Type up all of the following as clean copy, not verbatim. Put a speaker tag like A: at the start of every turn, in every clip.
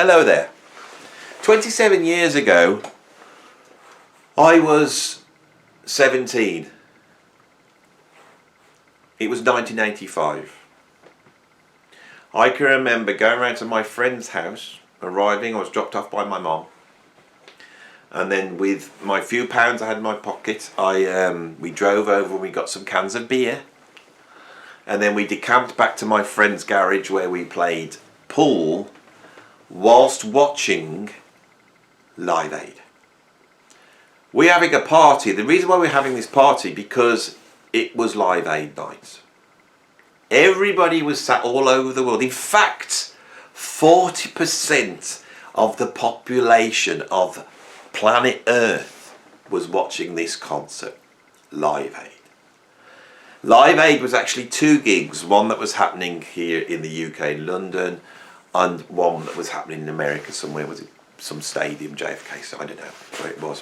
A: Hello there. 27 years ago, I was 17. It was 1985. I can remember going around to my friend's house, arriving. I was dropped off by my mom. And then with my few pounds I had in my pocket, we drove over and we got some cans of beer. And then we decamped back to my friend's garage where we played pool whilst watching Live Aid. We're having a party. The reason why we're having this party, because it was Live Aid night. Everybody was sat all over the world. In fact, 40% of the population of planet Earth was watching this concert, Live Aid. Live Aid was actually two gigs, one that was happening here in the UK in London and one that was happening in America somewhere. Was it some stadium, JFK, so I don't know where it was.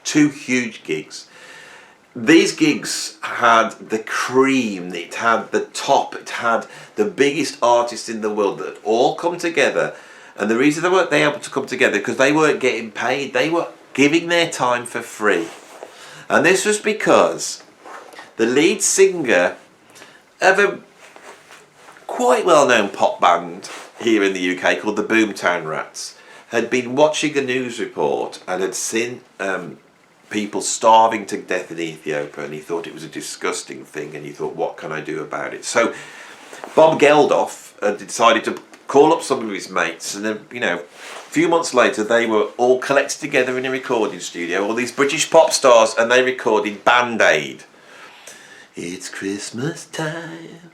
A: Two huge gigs. These gigs had the cream, it had the top, it had the biggest artists in the world that all come together. And the reason they weren't able to come together because they weren't getting paid, they were giving their time for free. And this was because the lead singer of a quite well-known pop band here in the UK called the Boomtown Rats had been watching a news report and had seen people starving to death in Ethiopia, and he thought it was a disgusting thing, and he thought, what can I do about it? So Bob Geldof decided to call up some of his mates, and then, a few months later they were all collected together in a recording studio, all these British pop stars, and they recorded Band Aid. It's Christmas time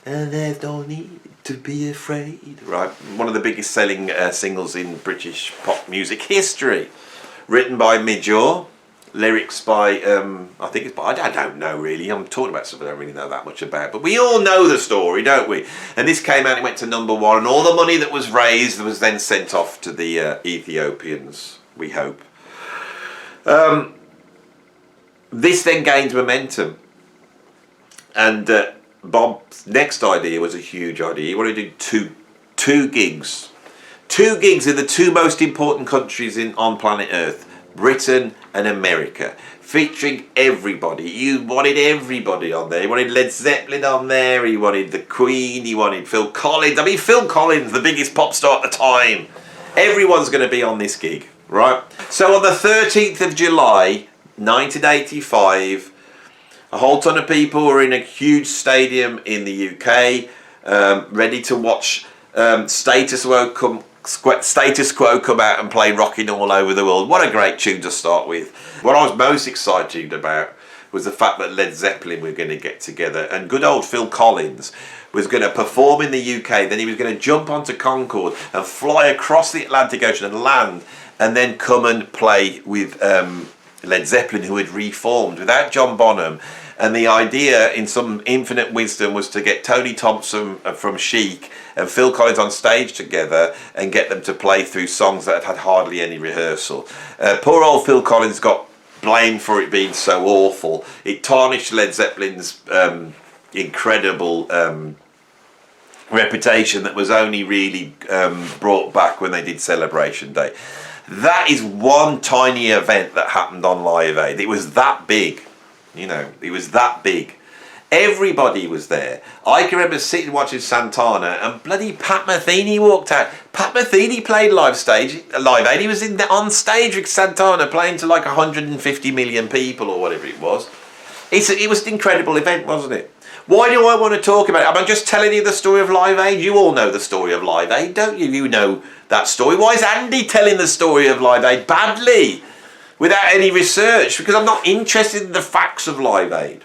A: and there's no need to be afraid. Right, one of the biggest selling singles in British pop music history. Written by Midge, lyrics by, I don't know really. I'm talking about stuff I don't really know that much about. But we all know the story, don't we? And this came out, it went to #1, and all the money that was raised was then sent off to the Ethiopians, we hope. This then gained momentum. And Bob's next idea was a huge idea. He wanted to do two gigs. Two gigs in the two most important countries on planet Earth, Britain and America, featuring everybody. He wanted everybody on there. He wanted Led Zeppelin on there. He wanted the Queen. He wanted Phil Collins. I mean, Phil Collins, the biggest pop star at the time. Everyone's going to be on this gig, right? So on the 13th of July, 1985, a whole ton of people were in a huge stadium in the UK, ready to watch Status Quo come out and play Rockin' All Over the World. What a great tune to start with. What I was most excited about was the fact that Led Zeppelin were going to get together and good old Phil Collins was going to perform in the UK. Then he was going to jump onto Concorde and fly across the Atlantic Ocean and land, and then come and play with Led Zeppelin, who had reformed without John Bonham. And the idea, in some infinite wisdom, was to get Tony Thompson from Chic and Phil Collins on stage together and get them to play through songs that had hardly any rehearsal. Poor old Phil Collins got blamed for it being so awful. It tarnished Led Zeppelin's incredible reputation that was only really brought back when they did Celebration Day. That is one tiny event that happened on Live Aid. It was that big. It was that big. Everybody was there. I can remember sitting watching Santana and bloody Pat Metheny walked out. Pat Metheny played Live Aid. He was on stage with Santana playing to like 150 million people or whatever it was. It was an incredible event, wasn't it? Why do I want to talk about it? I'm just telling you the story of Live Aid. You all know the story of Live Aid, don't you? You know that story. Why is Andy telling the story of Live Aid badly? Without any research, because I'm not interested in the facts of Live Aid.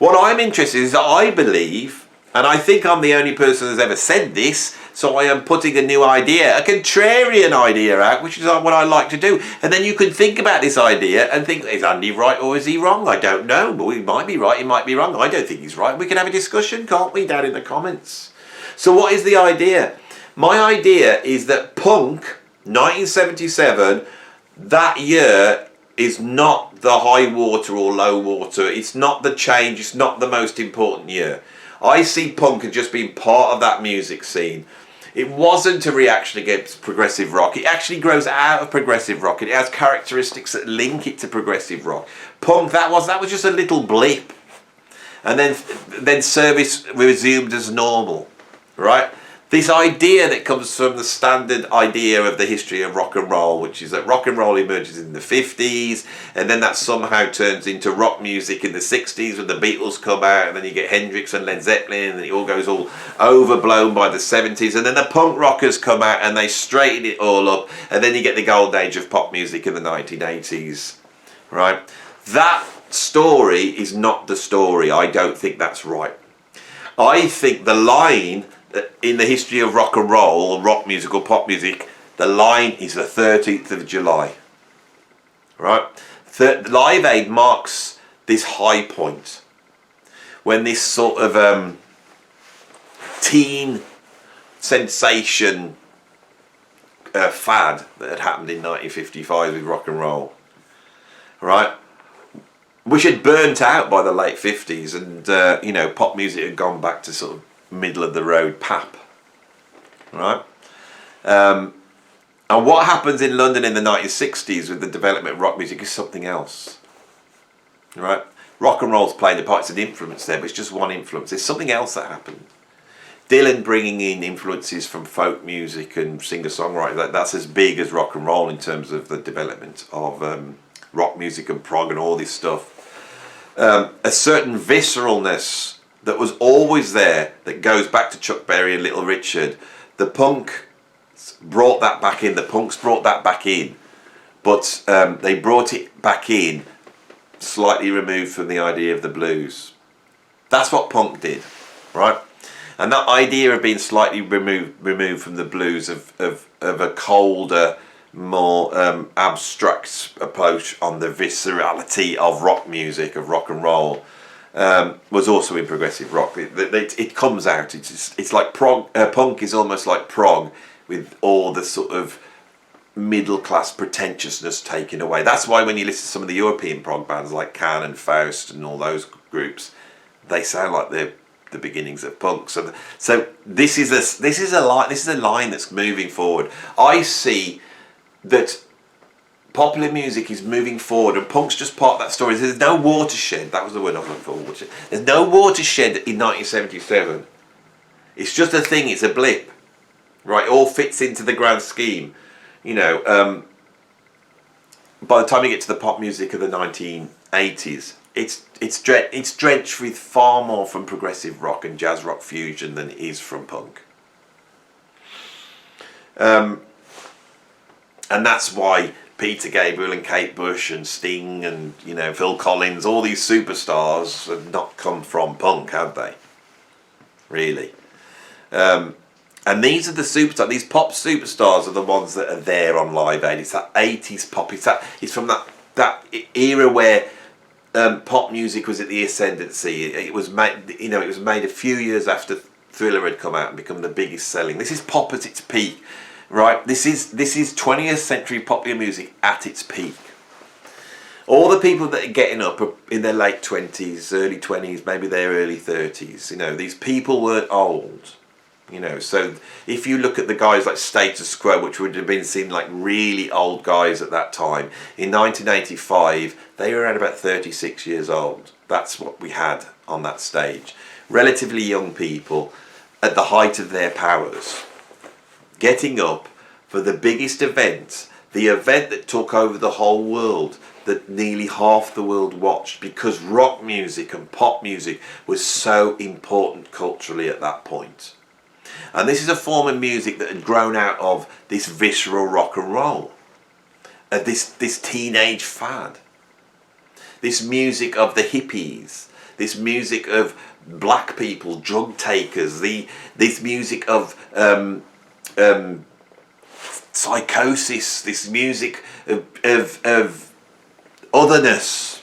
A: What I'm interested in is that I believe, and I think I'm the only person who's ever said this, so I am putting a new idea, a contrarian idea out, which is what I like to do. And then you can think about this idea and think, is Andy right or is he wrong? I don't know, but he might be right, he might be wrong. I don't think he's right. We can have a discussion, can't we, down in the comments? So what is the idea? My idea is that punk, 1977, that year is not the high water or low water. It's not the change. It's not the most important year. I see punk as just being part of that music scene. It wasn't a reaction against progressive rock. It actually grows out of progressive rock. It has characteristics that link it to progressive rock. Punk, that was just a little blip. And then service resumed as normal, right? This idea that comes from the standard idea of the history of rock and roll, which is that rock and roll emerges in the 50s, and then that somehow turns into rock music in the 60s when the Beatles come out, and then you get Hendrix and Led Zeppelin, and it all goes all overblown by the 70s, and then the punk rockers come out and they straighten it all up, and then you get the golden age of pop music in the 1980s, right? That story is not the story. I don't think that's right. I think the line in the history of rock and roll, or rock music or pop music, the line is the 13th of July. Right? Live Aid marks this high point when this sort of teen sensation fad that had happened in 1955 with rock and roll, right, which had burnt out by the late 50s, and pop music had gone back to sort of middle of the road pap, right? And what happens in London in the 1960s with the development of rock music is something else, right? Rock and roll's playing a part. It's an influence there, but it's just one influence. There's something else that happened. Dylan bringing in influences from folk music and singer-songwriter, that's as big as rock and roll in terms of the development of rock music and prog and all this stuff. A certain visceralness that was always there, that goes back to Chuck Berry and Little Richard. The punk brought that back in. The punks brought that back in, but they brought it back in slightly removed from the idea of the blues. That's what punk did, right? And that idea of being slightly removed from the blues, of a colder, more abstract approach on the viscerality of rock music, of rock and roll, was also in progressive rock. It comes out. It's like prog. Punk is almost like prog, with all the sort of middle class pretentiousness taken away. That's why when you listen to some of the European prog bands like Can and Faust and all those groups, they sound like they're the beginnings of punk. So this is a line that's moving forward. I see that popular music is moving forward, and punk's just part of that story. There's no watershed. That was the word I was looking for. Watershed. There's no watershed in 1977. It's just a thing. It's a blip, right? It all fits into the grand scheme. By the time you get to the pop music of the 1980s, it's drenched with far more from progressive rock and jazz rock fusion than it is from punk. And that's why Peter Gabriel and Kate Bush and Sting and Phil Collins, all these superstars have not come from punk, have they? Really. And these are the superstars. These pop superstars are the ones that are there on Live Aid. It's that 80s pop. It's from that era where pop music was at the ascendancy. It was made. It was made a few years after Thriller had come out and become the biggest selling. This is pop at its peak. Right, this is 20th century popular music at its peak. All the people that are getting up are in their late 20s, early 20s, maybe their early 30s. These people weren't old. So if you look at the guys like Status Quo, which would have been seen like really old guys at that time, in 1985, they were around about 36 years old. That's what we had on that stage. Relatively young people at the height of their powers, getting up for the biggest event, the event that took over the whole world, that nearly half the world watched, because rock music and pop music was so important culturally at that point. And this is a form of music that had grown out of this visceral rock and roll, this teenage fad, this music of the hippies, this music of black people, drug takers, this music of psychosis, this music of otherness.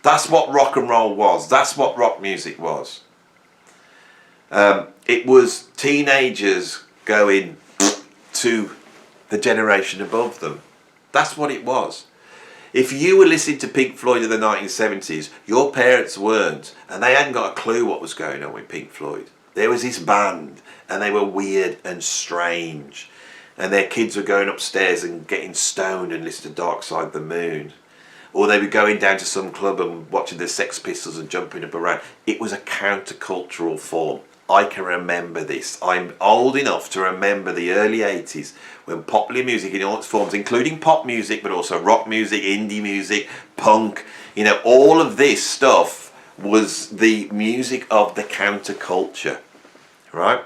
A: That's what rock and roll was. That's what rock music was. It was teenagers going to the generation above them. That's what it was. If you were listening to Pink Floyd in the 1970s, your parents weren't, and they hadn't got a clue what was going on with Pink Floyd. there was this band, and they were weird and strange, and their kids were going upstairs and getting stoned and listening to Dark Side of the Moon, or they were going down to some club and watching the Sex Pistols and jumping up around. It was a countercultural form. I can remember this. I'm old enough to remember the early 80s when popular music in all its forms, including pop music, but also rock music, indie music, punk, you know, all of this stuff was the music of the counterculture, right?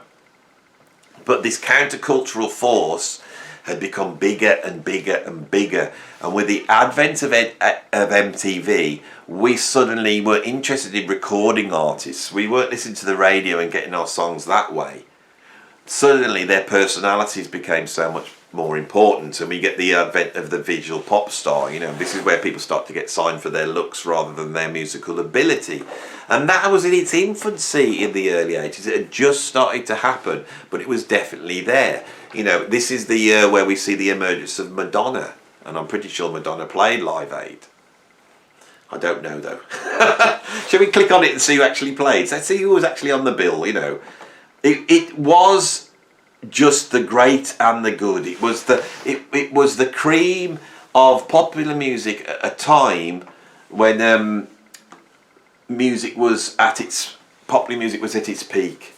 A: But this countercultural force had become bigger and bigger and bigger. And with the advent of MTV, we suddenly were interested in recording artists. We weren't listening to the radio and getting our songs that way. Suddenly their personalities became so much more important, and we get the advent of the visual pop star. You know, this is where people start to get signed for their looks rather than their musical ability. And that was in its infancy in the early 80s. It had just started to happen, but it was definitely there. You know, this is the year where we see the emergence of Madonna, and I'm pretty sure Madonna played Live Aid. I don't know though. Shall we click on it and see who actually played? Let's see who was actually on the bill, you know. It was just the great and the good. It was the cream of popular music at a time when music was at its popular music was at its peak.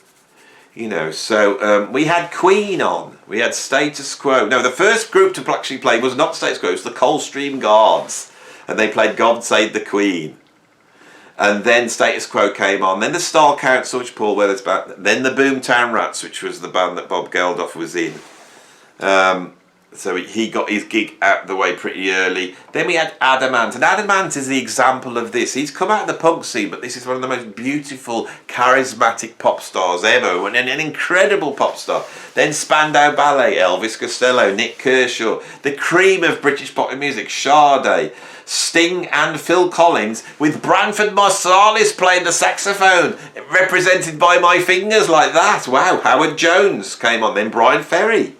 A: You know, so we had Queen on, we had Status Quo. No, the first group to actually play was not Status Quo, it was the Coldstream Guards, and they played God Save the Queen. And then Status Quo came on, then the Star Council, which Paul Weather's band, then the Boomtown Rats, which was the band that Bob Geldof was in. So he got his gig out of the way pretty early. Then we had Adamant, and Adamant is the example of this. He's come out of the punk scene, but this is one of the most beautiful, charismatic pop stars ever, and an incredible pop star. Then Spandau Ballet, Elvis Costello, Nick Kershaw, the cream of British pop music, Sade, Sting and Phil Collins, with Branford Marsalis playing the saxophone, represented by My Fingers like that. Wow, Howard Jones came on, then Brian Ferry.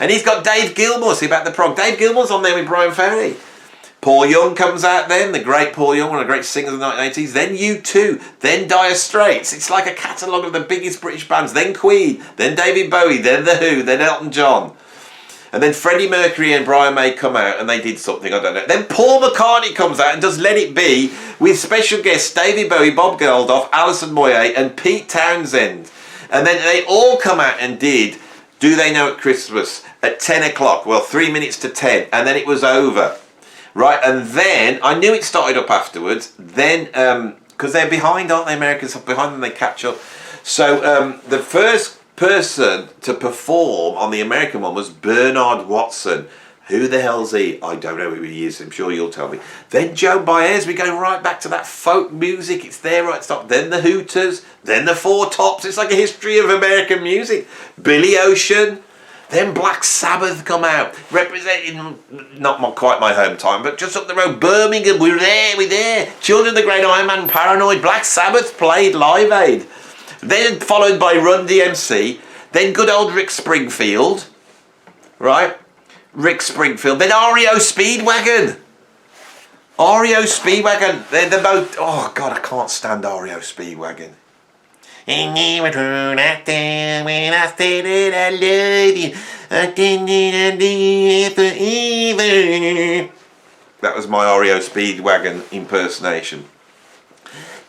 A: And he's got Dave Gilmour, see about the prog. Dave Gilmour's on there with Brian Ferry. Paul Young comes out then, the great Paul Young, one of the great singers of the 1980s. Then U2, then Dire Straits. It's like a catalogue of the biggest British bands. Then Queen, then David Bowie, then The Who, then Elton John. And then Freddie Mercury and Brian May come out and they did something, I don't know. Then Paul McCartney comes out and does Let It Be with special guests David Bowie, Bob Geldof, Alison Moyet and Pete Townsend. And then they all come out and did Do They Know At Christmas at 10 o'clock, well 3 minutes to 10, and then it was over. Right, and then, I knew it started up afterwards, then, because they're behind, aren't they, Americans? Behind them, they catch up. So the first person to perform on the American one was Bernard Watson. Who the hell's he? I don't know who he is, I'm sure you'll tell me. Then Joan Baez, we go right back to that folk music, it's there right at the top. Then the Hooters, then the Four Tops, it's like a history of American music. Billy Ocean, then Black Sabbath come out, representing, not quite my hometown, but just up the road, Birmingham, we're there. Children of the Great Iron Man, Paranoid, Black Sabbath played Live Aid. Then followed by Run DMC, then good old Rick Springfield, right? Rick Springfield, then REO Speedwagon. REO Speedwagon, they're the most, oh God, I can't stand REO Speedwagon. And never turn out there when I said that I love you. I didn't do it forever. That was my REO Speedwagon impersonation.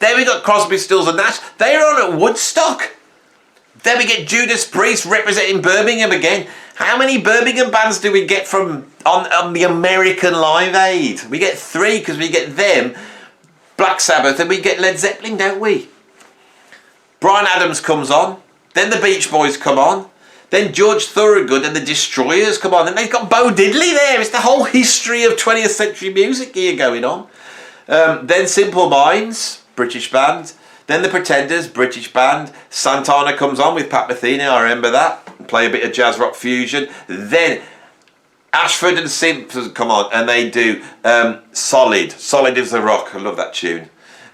A: Then we got Crosby, Stills and Nash. They were on at Woodstock. Then we get Judas Priest representing Birmingham again. How many Birmingham bands do we get from on the American Live Aid? We get 3 because we get them, Black Sabbath, and we get Led Zeppelin, don't we? Bryan Adams comes on, then the Beach Boys come on, then George Thorogood and the Destroyers come on, and they've got Bo Diddley there. It's the whole history of 20th century music here going on. Then Simple Minds, British band. Then the Pretenders, British band. Santana comes on with Pat Metheny, I remember that. Play a bit of jazz rock fusion. Then Ashford and Simpson come on and they do Solid. Solid is the Rock. I love that tune.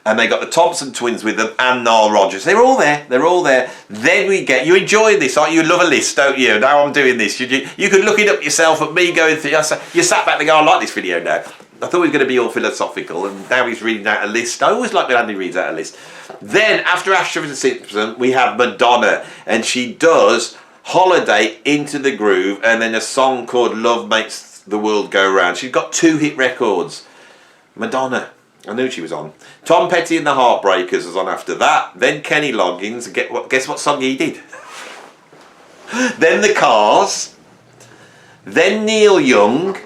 A: And they got the Thompson Twins with them and Nile Rodgers. They're all there. They're all there. Then we get, you enjoy this, aren't you? You love a list, don't you? Now I'm doing this. You could look it up yourself at me going through. You sat back and go, I like this video now. I thought he was going to be all philosophical, and now he's reading out a list. I always like when Andy reads out a list. Then, after Ashford and Simpson, we have Madonna, and she does Holiday, Into the Groove, and then a song called Love Makes the World Go Round. She's got 2 hit records. Madonna. I knew she was on. Tom Petty and the Heartbreakers was on after that. Then Kenny Loggins. Guess what song he did? Then The Cars. Then Neil Young.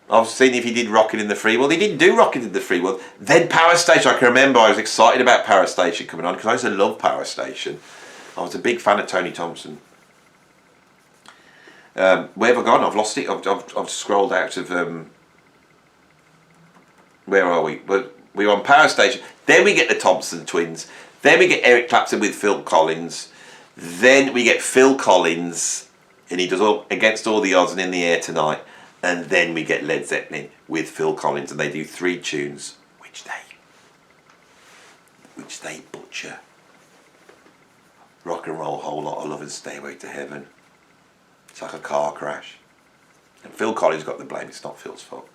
A: I've seen if he did Rockin' in the Free World. He didn't do Rockin' in the Free World. Then Power Station. I can remember I was excited about Power Station coming on because I used to love Power Station. I was a big fan of Tony Thompson. Where have I gone? I've lost it. I've scrolled out of... where are we? We're on Power Station. Then we get the Thompson Twins. Then we get Eric Clapton with Phil Collins. Then we get Phil Collins, and he does all Against All the Odds and In the Air Tonight. And then we get Led Zeppelin with Phil Collins, and they do 3 tunes, which they butcher. Rock and Roll, Whole Lot of Love, and Stairway to Heaven. It's like a car crash. And Phil Collins got the blame. It's not Phil's fault.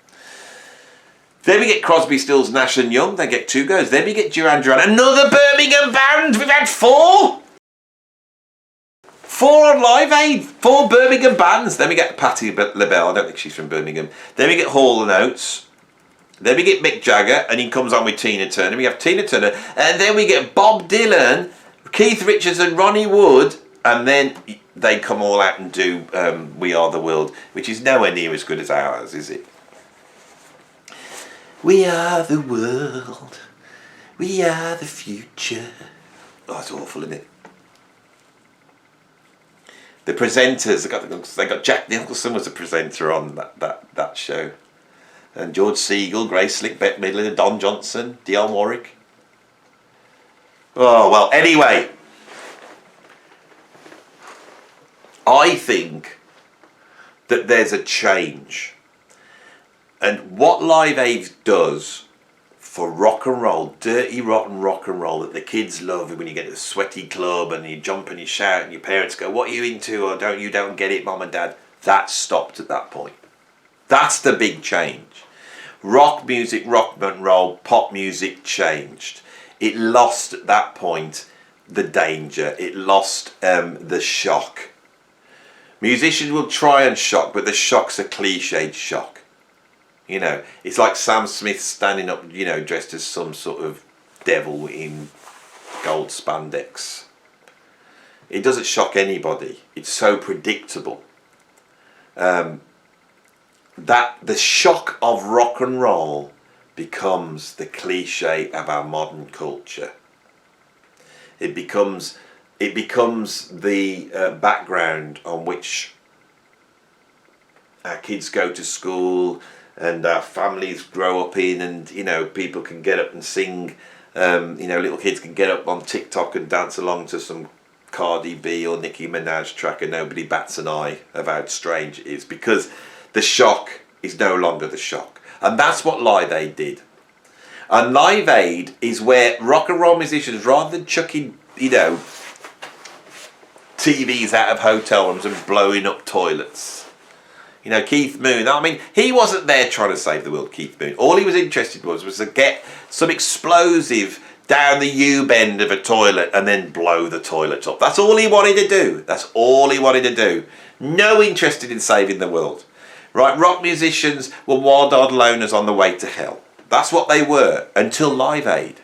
A: Then we get Crosby, Stills, Nash and Young. They get 2 goes. Then we get Duran Duran. Another Birmingham band. We've had 4. 4 on Live Aid. 4 Birmingham bands. Then we get Patti LaBelle. I don't think she's from Birmingham. Then we get Hall & Oates. Then we get Mick Jagger. And he comes on with Tina Turner. We have Tina Turner. And then we get Bob Dylan, Keith Richards and Ronnie Wood. And then they come all out and do We Are the World, which is nowhere near as good as ours, is it? We are the world. We are the future. Oh, it's awful, isn't it? The presenters, they got Jack Nicholson was a presenter on that show. And George Segal, Grace Slick, Bette Midler, Don Johnson, Dionne Warwick. Oh, well, anyway. I think that there's a change. And what Live Aid does for rock and roll, dirty, rotten rock and roll that the kids love when you get to the sweaty club and you jump and you shout and your parents go, what are you into? Or you don't get it, Mum and Dad. That stopped at that point. That's the big change. Rock music, rock and roll, pop music changed. It lost at that point the danger. It lost the shock. Musicians will try and shock, but the shock's a cliched shock. You know, it's like Sam Smith standing up, you know, dressed as some sort of devil in gold spandex. It doesn't shock anybody. It's so predictable. That the shock of rock and roll becomes the cliche of our modern culture. It becomes the background on which our kids go to school and our families grow up in, and you know, people can get up and sing, you know, little kids can get up on TikTok and dance along to some Cardi B or Nicki Minaj track and nobody bats an eye of how strange it is, because the shock is no longer the shock. And that's what Live Aid did. And Live Aid is where rock and roll musicians, rather than chucking, you know, TVs out of hotel rooms and blowing up toilets. You know, Keith Moon, I mean, he wasn't there trying to save the world, Keith Moon. All he was interested was to get some explosive down the U-bend of a toilet and then blow the toilet up. That's all he wanted to do. That's all he wanted to do. No interest in saving the world. Right, rock musicians were wild-eyed loners on the way to hell. That's what they were, until Live Aid.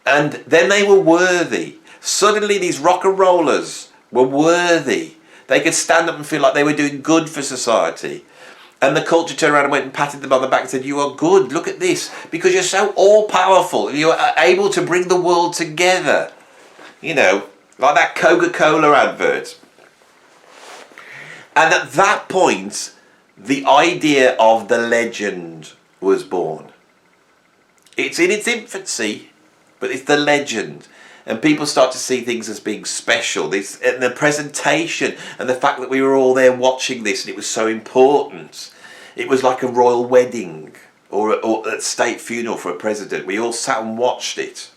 A: And then they were worthy. Suddenly these rock and rollers were worthy. They could stand up and feel like they were doing good for society. And the culture turned around and went and patted them on the back and said, you are good, look at this. Because you're so all-powerful. You are able to bring the world together. You know, like that Coca-Cola advert. And at that point, the idea of the legend was born. It's in its infancy, but it's the legend. And people start to see things as being special. And the presentation and the fact that we were all there watching this and it was so important. It was like a royal wedding or a state funeral for a president. We all sat and watched it.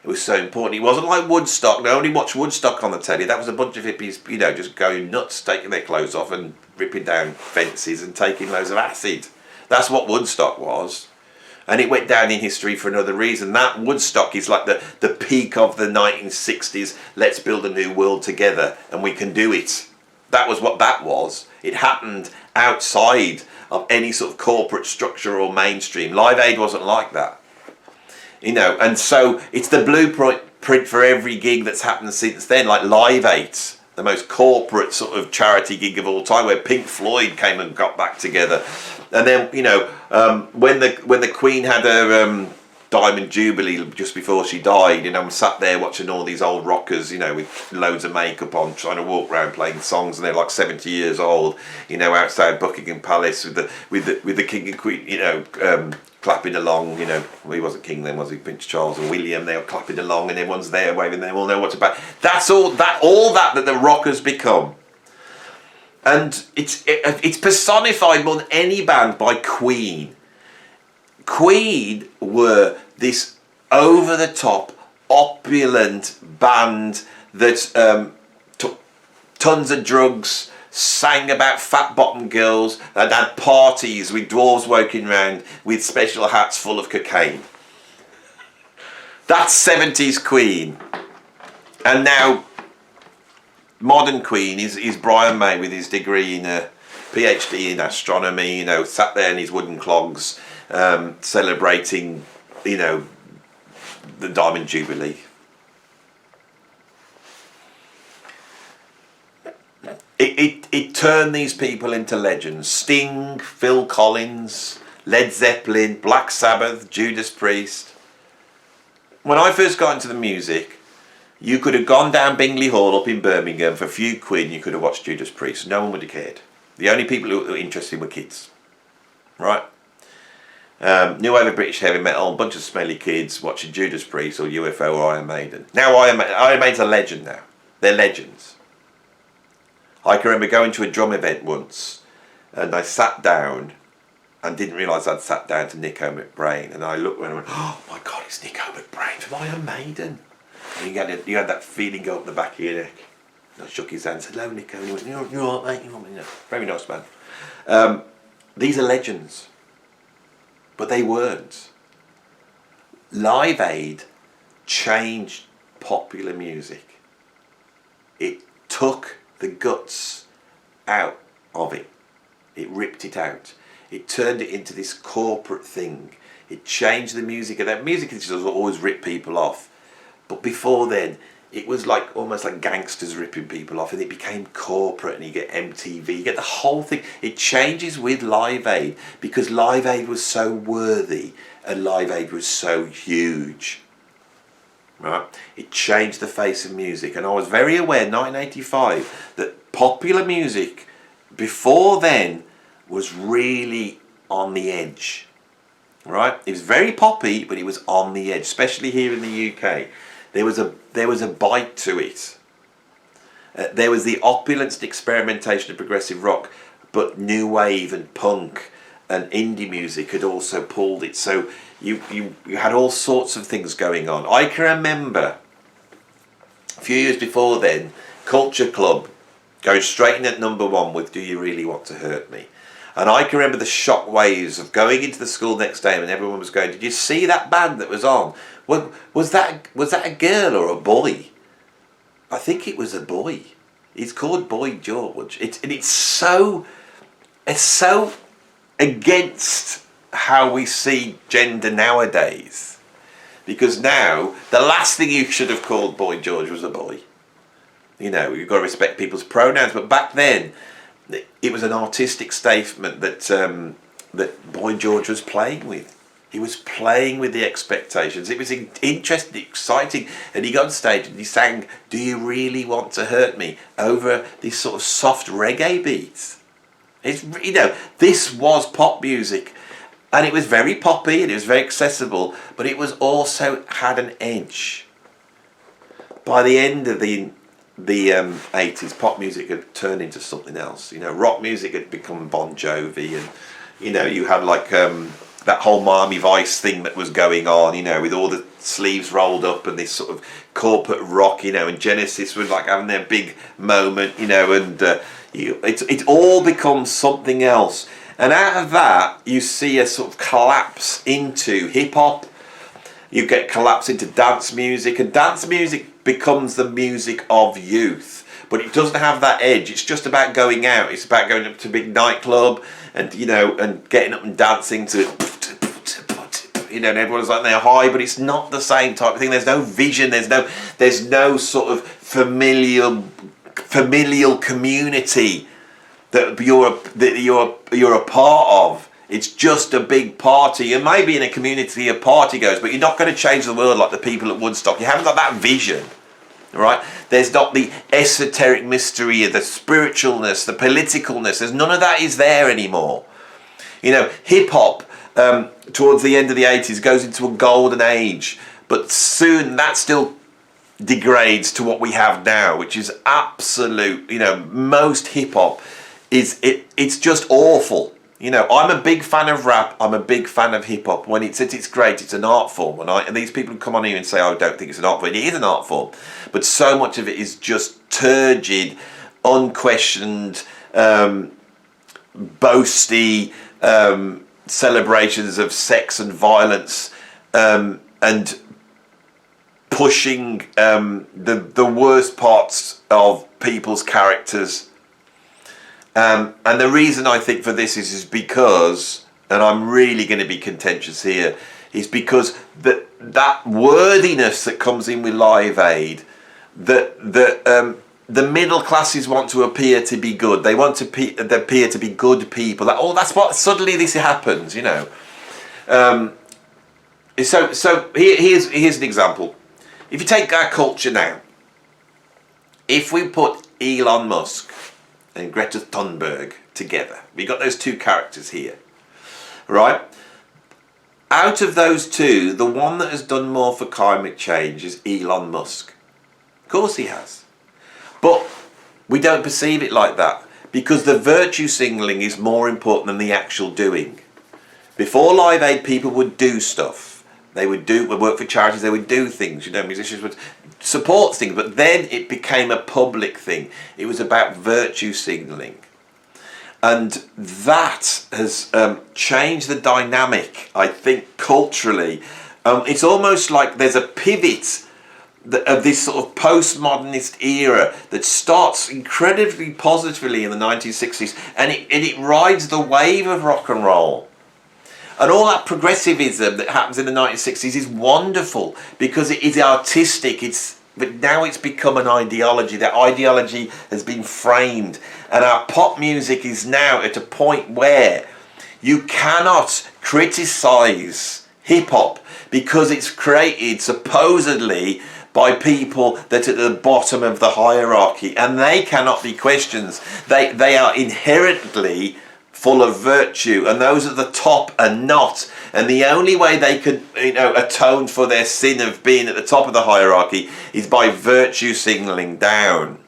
A: It was so important. It wasn't like Woodstock. Nobody watched Woodstock on the telly. That was a bunch of hippies, just going nuts, taking their clothes off and ripping down fences and taking loads of acid. That's what Woodstock was. And it went down in history for another reason. That Woodstock is like the peak of the 1960s. Let's build a new world together and we can do it. That was what that was. It happened outside of any sort of corporate structure or mainstream. Live Aid wasn't like that. And so it's the blueprint for every gig that's happened since then, like Live Aid, the most corporate sort of charity gig of all time, where Pink Floyd came and got back together. And then, when the Queen had her Diamond Jubilee just before she died, I'm sat there watching all these old rockers, with loads of makeup on, trying to walk around playing songs, and they're like 70 years old, outside Buckingham Palace with the King and Queen, clapping along, well, he wasn't king then, was he? Prince Charles and William, they were clapping along, and everyone's there waving, they all know what's about. That's all that the rockers become. And it's personified more than any band by Queen. Queen were this over-the-top, opulent band that took tons of drugs, sang about fat-bottomed girls, and had parties with dwarves walking around with special hats full of cocaine. That's 70s Queen. And now, modern Queen is Brian May with his degree in a PhD in astronomy, sat there in his wooden clogs, celebrating, the Diamond Jubilee. It turned these people into legends. Sting, Phil Collins, Led Zeppelin, Black Sabbath, Judas Priest. When I first got into the music, you could have gone down Bingley Hall up in Birmingham for a few quid and you could have watched Judas Priest. No one would have cared. The only people who were interested were kids. Right? New wave of British heavy metal, a bunch of smelly kids watching Judas Priest or UFO or Iron Maiden. Now Iron Maiden's a legend now. They're legends. I can remember going to a drum event once and I sat down and didn't realise I'd sat down to Nico McBrain, and I looked and I went, oh my God, it's Nico McBrain from Iron Maiden. And you had that feeling go up the back of your neck. And I shook his hand and said, hello Nico, and he went, you're all right mate, very nice man. These are legends, but they weren't. Live Aid changed popular music. It took the guts out of it. It ripped it out. It turned it into this corporate thing. It changed the music. And that music has always ripped people off. But before then, it was like almost like gangsters ripping people off, and it became corporate, and you get MTV, you get the whole thing. It changes with Live Aid because Live Aid was so worthy and Live Aid was so huge. Right? It changed the face of music, and I was very aware in 1985 that popular music before then was really on the edge. Right? It was very poppy, but it was on the edge, especially here in the UK. There was a bite to it. There was the opulence and experimentation of progressive rock, but new wave and punk and indie music had also pulled it. So you had all sorts of things going on. I can remember a few years before then, Culture Club going straight in at #1 with Do You Really Want to Hurt Me? And I can remember the shock waves of going into the school next day and everyone was going, did you see that band that was on? Was that a girl or a boy? I think it was a boy. He's called Boy George. It's so against how we see gender nowadays. Because now, the last thing you should have called Boy George was a boy. You've got to respect people's pronouns. But back then, it was an artistic statement that Boy George was playing with. He was playing with the expectations. It was interesting, exciting. And he got on stage and he sang, Do You Really Want to Hurt Me? Over this sort of soft reggae beat. This was pop music. And it was very poppy and it was very accessible. But it was also had an edge. By the end of the 80s, pop music had turned into something else. Rock music had become Bon Jovi, and you had like that whole Miami Vice thing that was going on, with all the sleeves rolled up and this sort of corporate rock, and Genesis was like having their big moment, and it all becomes something else. And out of that, you see a sort of collapse into hip-hop. You get collapse into dance music, and dance music becomes the music of youth. But it doesn't have that edge. It's just about going out. It's about going up to a big nightclub and, and getting up and dancing to it. And everyone's like they're high, but it's not the same type of thing. There's no vision. There's no sort of familial community that you're a part of. It's just a big party. You may be in a community of party goers, but you're not going to change the world like the people at Woodstock. You haven't got that vision, right? There's not the esoteric mystery, the spiritualness, the politicalness. There's none of that is there anymore. Hip hop towards the end of the 80s goes into a golden age, but soon that still degrades to what we have now, which is absolute. Most hip hop it's just awful. I'm a big fan of rap. I'm a big fan of hip hop. When it's great, it's an art form. And these people come on here and say, "Oh, I don't think it's an art form." It is an art form, but so much of it is just turgid, unquestioned, boasty celebrations of sex and violence, and pushing the worst parts of people's characters. And the reason I think for this is because, and I'm really going to be contentious here, is because that worthiness that comes in with Live Aid, that the middle classes want to appear to be good. They want to appear to be good people. That's what suddenly this happens. So here's an example. If you take our culture now, if we put Elon Musk and Greta Thunberg together, we got those two characters here, right? Out of those two, the one that has done more for climate change is Elon Musk. Of course he has. But we don't perceive it like that, because the virtue signalling is more important than the actual doing. Before Live Aid, people would do stuff. They would work for charities, they would do things, musicians would support things, but then it became a public thing. It was about virtue signalling. And that has changed the dynamic, I think, culturally. It's almost like there's a pivot of this sort of postmodernist era that starts incredibly positively in the 1960s, and it rides the wave of rock and roll. And all that progressivism that happens in the 1960s is wonderful because it is artistic. But now it's become an ideology. That ideology has been framed, and our pop music is now at a point where you cannot criticize hip hop because it's created supposedly by people that are at the bottom of the hierarchy, and they cannot be questioned. They are inherently full of virtue, and those at the top are not. And the only way they can, atone for their sin of being at the top of the hierarchy is by virtue signalling down.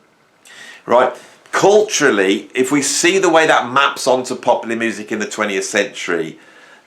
A: Right? Culturally, if we see the way that maps onto popular music in the 20th century,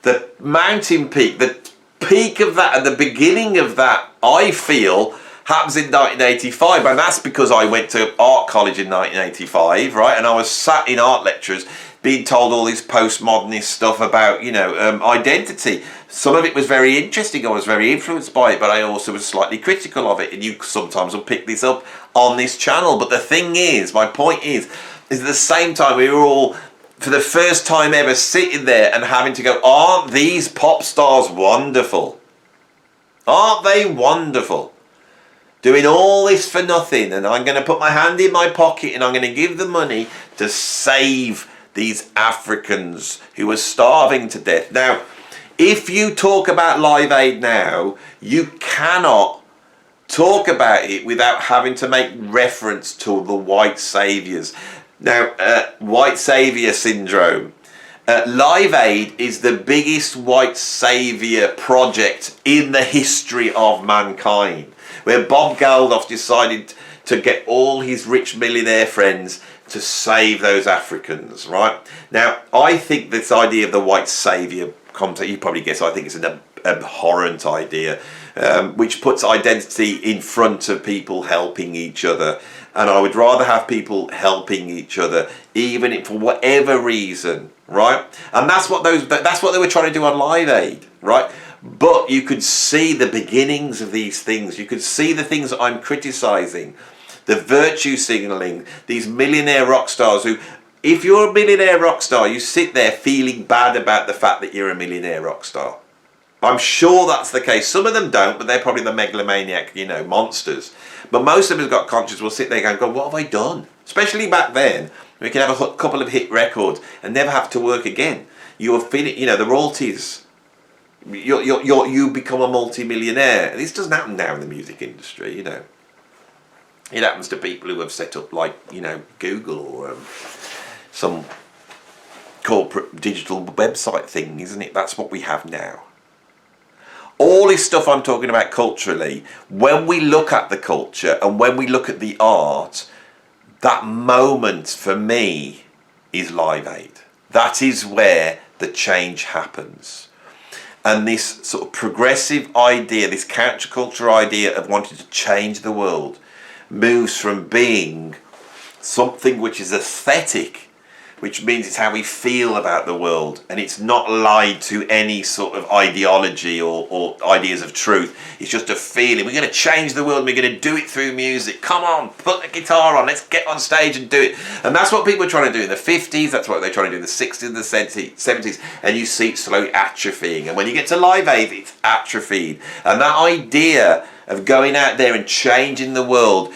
A: the mountain peak, the peak of that and the beginning of that, I feel, happens in 1985, and that's because I went to art college in 1985, right? And I was sat in art lectures being told all this postmodernist stuff about, identity. Some of it was very interesting. I was very influenced by it, but I also was slightly critical of it. And you sometimes will pick this up on this channel. But the thing is, my point is at the same time, we were all, for the first time ever, sitting there and having to go, aren't these pop stars wonderful? Aren't they wonderful? Doing all this for nothing, and I'm going to put my hand in my pocket and I'm going to give the money to save these Africans who are starving to death. Now, if you talk about Live Aid now, you cannot talk about it without having to make reference to the white saviours. Now, white saviour syndrome. Live Aid is the biggest white saviour project in the history of mankind, where Bob Geldof decided to get all his rich millionaire friends to save those Africans, right? Now, I think this idea of the white saviour concept, you probably guess, I think it's an abhorrent idea, which puts identity in front of people helping each other. And I would rather have people helping each other, even if for whatever reason, right? And that's what they were trying to do on Live Aid, right? But you could see the beginnings of these things. You could see the things that I'm criticising, the virtue signalling, these millionaire rock stars who, if you're a millionaire rock star, you sit there feeling bad about the fact that you're a millionaire rock star. I'm sure that's the case. Some of them don't, but they're probably the megalomaniac, monsters. But most of them who've got conscience will sit there and go, what have I done? Especially back then, we could have a couple of hit records and never have to work again. You were feeling, the royalties. You become a multi-millionaire. This doesn't happen now in the music industry, It happens to people who have set up Google or some corporate digital website thing, isn't it? That's what we have now. All this stuff I'm talking about culturally, when we look at the culture and when we look at the art, that moment for me is Live Aid. That is where the change happens. And this sort of progressive idea, this counterculture idea of wanting to change the world, moves from being something which is aesthetic, which means it's how we feel about the world, and it's not lied to any sort of ideology or ideas of truth. It's just a feeling. We're going to change the world, and we're going to do it through music. Come on, put the guitar on, let's get on stage and do it. And that's what people were trying to do in the 50s, that's what they're trying to do in the 60s and the 70s, and you see it slowly atrophying. And when you get to Live Aid, it's atrophied. And that idea of going out there and changing the world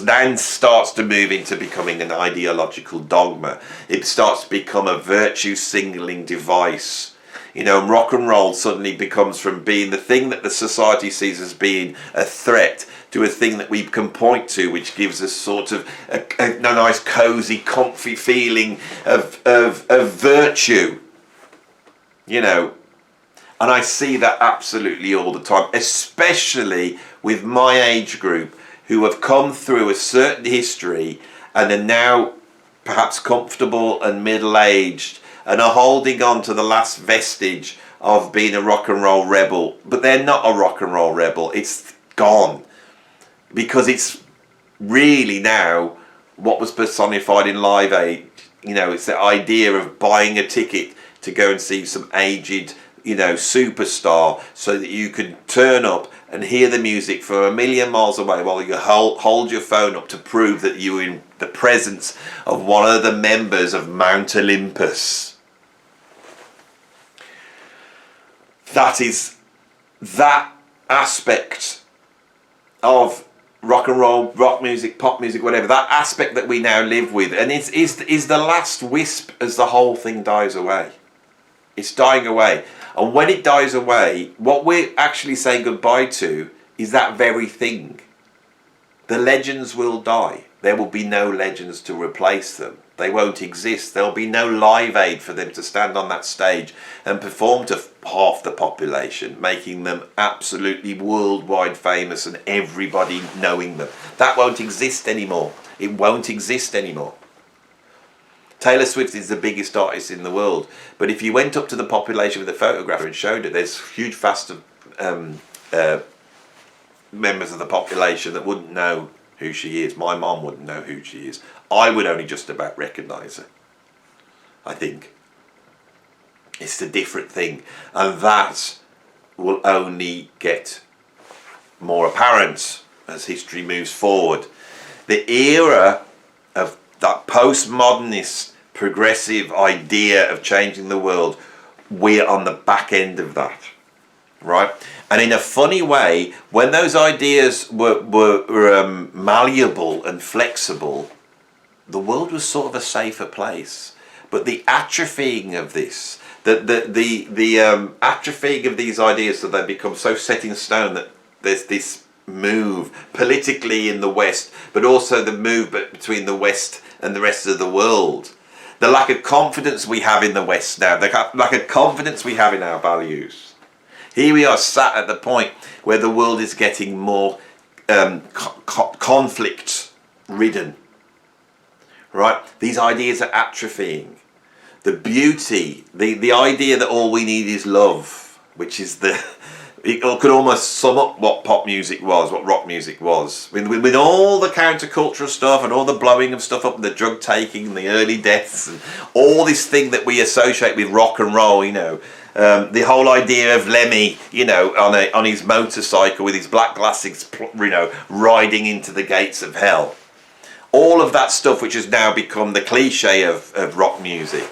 A: then starts to move into becoming an ideological dogma. It starts to become a virtue signaling device. Rock and roll suddenly becomes from being the thing that the society sees as being a threat to a thing that we can point to, which gives us sort of a nice, cosy, comfy feeling of virtue. And I see that absolutely all the time, especially with my age group who have come through a certain history and are now perhaps comfortable and middle-aged and are holding on to the last vestige of being a rock and roll rebel. But they're not a rock and roll rebel. It's gone. Because it's really now what was personified in Live Aid. It's the idea of buying a ticket to go and see some aged superstar so that you can turn up and hear the music from a million miles away while you hold your phone up to prove that you're in the presence of one of the members of Mount Olympus. That aspect of rock and roll, rock music, pop music, whatever, that aspect that we now live with, and is the last wisp as the whole thing dies away. It's dying away. And when it dies away, what we're actually saying goodbye to is that very thing. The legends will die. There will be no legends to replace them. They won't exist. There'll be no Live Aid for them to stand on that stage and perform to half the population, making them absolutely worldwide famous and everybody knowing them. That won't exist anymore. It won't exist anymore. Taylor Swift is the biggest artist in the world, but if you went up to the population with a photograph and showed it, there's huge vast members of the population that wouldn't know who she is. My mom wouldn't know who she is. I would only just about recognise her. I think it's a different thing, and that will only get more apparent as history moves forward. The era of that postmodernist progressive idea of changing the world, we're on the back end of that, right? And in a funny way, when those ideas were malleable and flexible, the world was sort of a safer place. But the atrophying of this, the atrophying of these ideas, so they become so set in stone that there's this move politically in the West, but also the move between the West and the rest of the world. The lack of confidence we have in the West now, the lack of confidence we have in our values. Here we are sat at the point where the world is getting more conflict ridden. Right? These ideas are atrophying. the beauty, the idea that all we need is love, which is it could almost sum up what pop music was, what rock music was. With all the countercultural stuff and all the blowing of stuff up and the drug taking and the early deaths and all this thing that we associate with rock and roll, the whole idea of Lemmy, on his motorcycle with his black glasses, riding into the gates of hell. All of that stuff which has now become the cliche of rock music.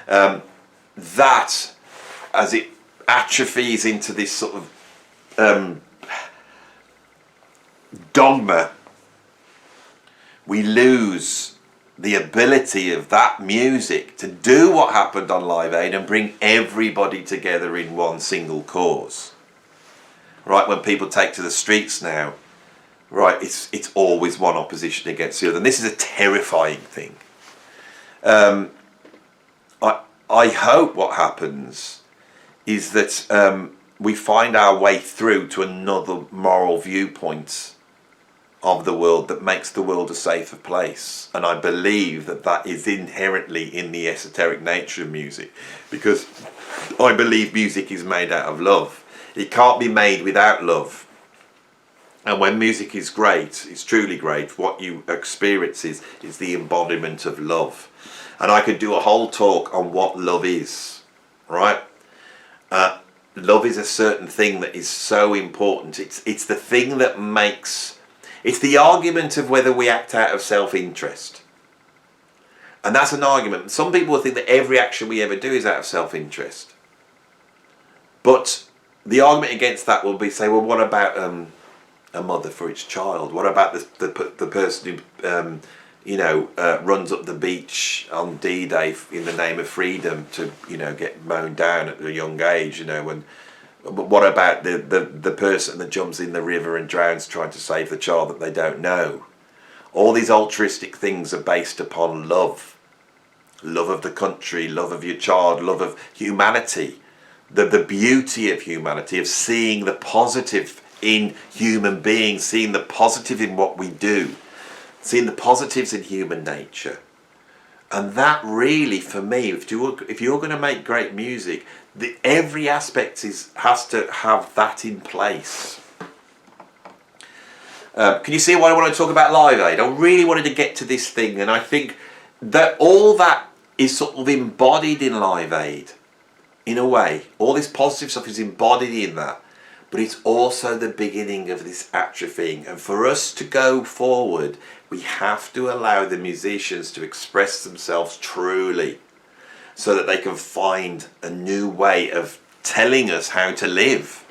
A: That, as it atrophies into this sort of dogma, we lose the ability of that music to do what happened on Live Aid and bring everybody together in one single cause. Right, when people take to the streets now, right, it's always one opposition against the other, and this is a terrifying thing. I hope what happens is that we find our way through to another moral viewpoint of the world that makes the world a safer place. And I believe that is inherently in the esoteric nature of music, because I believe music is made out of love. It can't be made without love. And when music is great, it's truly great, what you experience is the embodiment of love. And I could do a whole talk on what love is, right? Love is a certain thing that is so important. It's the thing that makes... It's the argument of whether we act out of self-interest. And that's an argument. Some people will think that every action we ever do is out of self-interest. But the argument against that will be, say, well, what about a mother for its child? What about the person who... runs up the beach on D-Day in the name of freedom to, get mown down at a young age, but what about the person that jumps in the river and drowns trying to save the child that they don't know? All these altruistic things are based upon love. Love of the country, love of your child, love of humanity. The beauty of humanity, of seeing the positive in human beings, seeing the positive in what we do. Seeing the positives in human nature. And that really, for me, if you're going to make great music, every aspect has to have that in place. Can you see why I want to talk about Live Aid? I really wanted to get to this thing, and I think that all that is sort of embodied in Live Aid, in a way. All this positive stuff is embodied in that. But it's also the beginning of this atrophying. And for us to go forward, we have to allow the musicians to express themselves truly, so that they can find a new way of telling us how to live.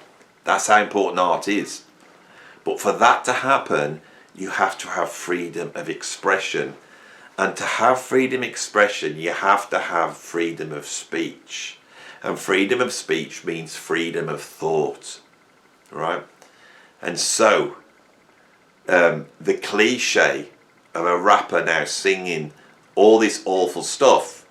A: That's how important art is. But for that to happen, you have to have freedom of expression. And to have freedom of expression, you have to have freedom of speech. And freedom of speech means freedom of thought. Right? And so the cliche of a rapper now singing all this awful stuff,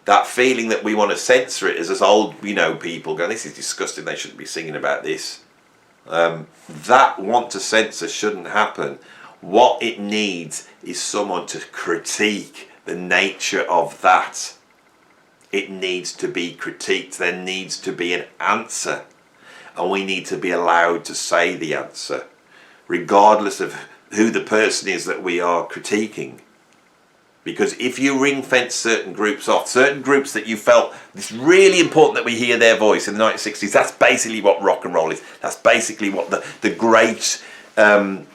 A: that feeling that we want to censor it as us old people going, this is disgusting, they shouldn't be singing about this, that want to censor shouldn't happen. What it needs is someone to critique the nature of that. It needs to be critiqued. There needs to be an answer. And we need to be allowed to say the answer, regardless of who the person is that we are critiquing. Because if you ring fence certain groups off, certain groups that you felt it's really important that we hear their voice in the 1960s, that's basically what rock and roll is. That's basically what the great, that's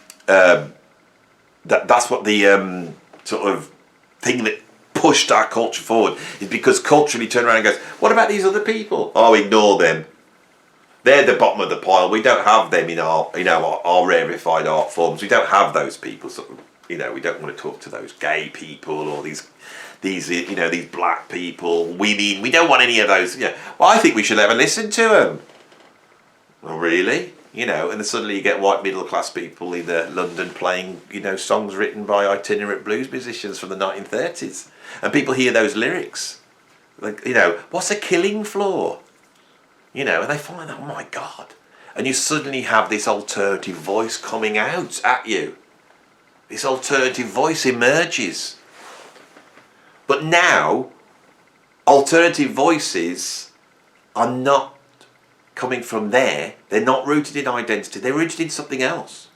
A: what the sort of thing that pushed our culture forward, is because culturally turn around and goes, what about these other people? Oh, ignore them. They're the bottom of the pile. We don't have them in our rarefied art forms. We don't have those people. Sort of, we don't want to talk to those gay people or these black people, women. We don't want any of those. Well, I think we should ever listen to them. Well, really? And then suddenly you get white middle class people in London playing, songs written by itinerant blues musicians from the 1930s, and people hear those lyrics, like, what's a killing floor? And they find, oh my God. And you suddenly have this alternative voice coming out at you. This alternative voice emerges. But now, alternative voices are not coming from there. They're not rooted in identity. They're rooted in something else.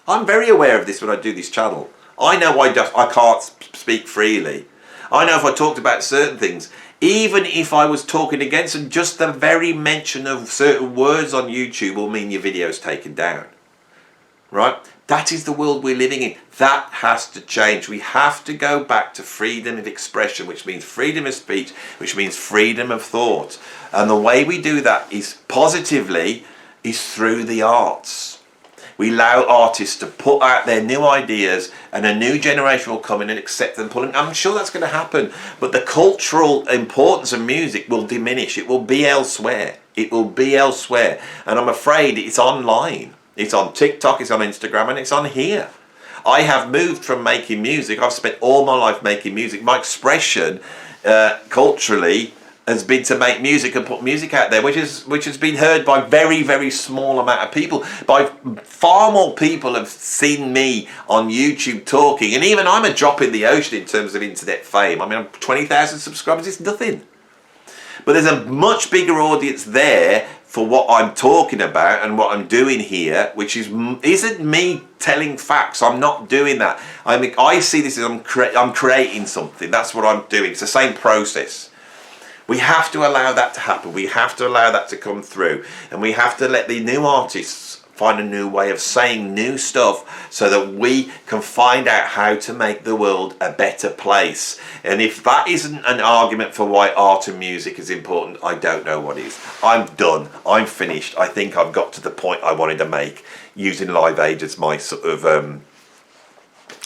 A: I'm very aware of this when I do this channel. I know I can't speak freely. I know if I talked about certain things, even if I was talking against them, just the very mention of certain words on YouTube will mean your video's taken down. Right? That is the world we're living in. That has to change. We have to go back to freedom of expression, which means freedom of speech, which means freedom of thought. And the way we do that is positively, is through the arts. We allow artists to put out their new ideas, and a new generation will come in and accept them. I'm sure that's going to happen, but the cultural importance of music will diminish. It will be elsewhere. It will be elsewhere. And I'm afraid it's online. It's on TikTok, it's on Instagram, and it's on here. I have moved from making music. I've spent all my life making music. My expression culturally has been to make music and put music out there, which has been heard by very, very small amount of people. By far more people have seen me on YouTube talking, and even I'm a drop in the ocean in terms of internet fame. I mean, I'm 20,000 subscribers, it's nothing. But there's a much bigger audience there for what I'm talking about and what I'm doing here, which isn't me telling facts. I'm not doing that. I mean, I see this as I'm creating something. That's what I'm doing. It's the same process. We have to allow that to happen. We have to allow that to come through. And we have to let the new artists find a new way of saying new stuff so that we can find out how to make the world a better place. And if that isn't an argument for why art and music is important, I don't know what is. I'm done. I'm finished. I think I've got to the point I wanted to make, using Live Aid as my sort of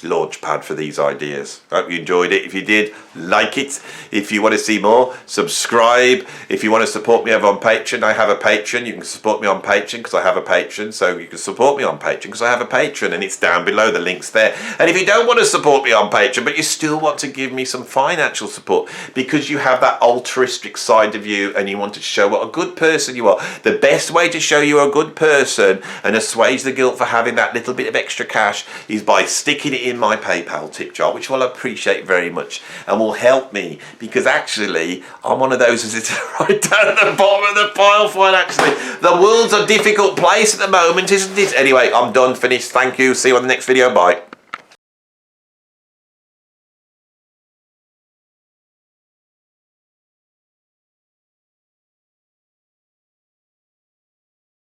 A: launch pad for these ideas. I hope you enjoyed it. If you did, like it. If you want to see more, subscribe. If you want to support me over on Patreon, I have a Patreon. You can support me on Patreon because I have a Patreon. So you can support me on Patreon because I have a Patreon, and it's down below, the link's there. And if you don't want to support me on Patreon, but you still want to give me some financial support because you have that altruistic side of you and you want to show what a good person you are, the best way to show you're a good person and assuage the guilt for having that little bit of extra cash is by sticking it in my PayPal tip jar, which I'll appreciate very much and will help me, because actually I'm one of those who's right down at the bottom of the pile financially. The world's a difficult place at the moment, isn't it? Anyway, I'm done, finished. Thank you. See you on the next video. Bye.